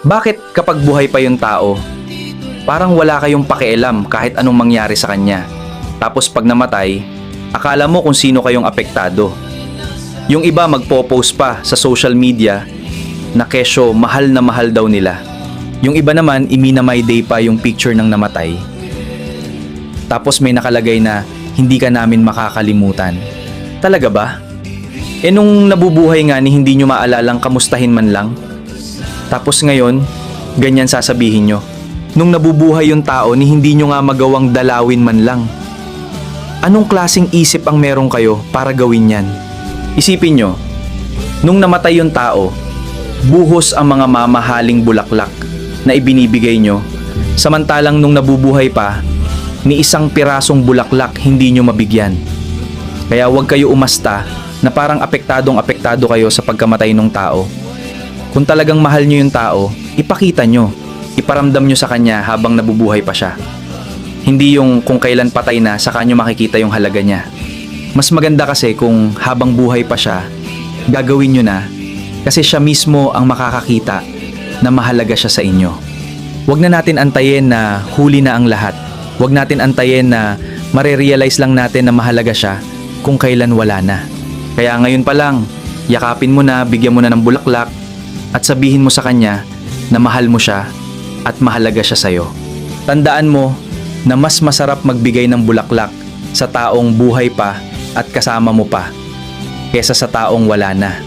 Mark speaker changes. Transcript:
Speaker 1: Bakit kapag buhay pa yung tao, parang wala kayong pakialam kahit anong mangyari sa kanya? Tapos pag namatay, akala mo kung sino kayong apektado. Yung iba magpo-post pa sa social media na kesyo mahal na mahal daw nila. Yung iba naman iminamay day pa yung picture ng namatay. Tapos may nakalagay na hindi ka namin makakalimutan. Talaga ba? Nung nabubuhay nga ni hindi nyo maalalang kamustahin man lang. Tapos ngayon, ganyan sasabihin nyo. Nung nabubuhay yung tao ni hindi nyo nga magawang dalawin man lang. Anong klaseng isip ang meron kayo para gawin yan? Isipin nyo, nung namatay yung tao, buhos ang mga mamahaling bulaklak na ibinibigay nyo, samantalang nung nabubuhay pa, ni isang pirasong bulaklak hindi nyo mabigyan. Kaya huwag kayo umasta na parang apektado kayo sa pagkamatay ng tao. Kung talagang mahal nyo yung tao, ipakita nyo, iparamdam nyo sa kanya habang nabubuhay pa siya. Hindi yung kung kailan patay na saka nyo makikita yung halaga niya. Mas maganda kasi kung habang buhay pa siya, gagawin nyo na kasi siya mismo ang makakakita na mahalaga siya sa inyo. Huwag na natin antayin na huli na ang lahat. Huwag natin antayin na marerealize lang natin na mahalaga siya kung kailan wala na. Kaya ngayon pa lang, yakapin mo na, bigyan mo na ng bulaklak at sabihin mo sa kanya na mahal mo siya at mahalaga siya sa'yo. Tandaan mo na mas masarap magbigay ng bulaklak sa taong buhay pa at kasama mo pa kesa sa taong wala na.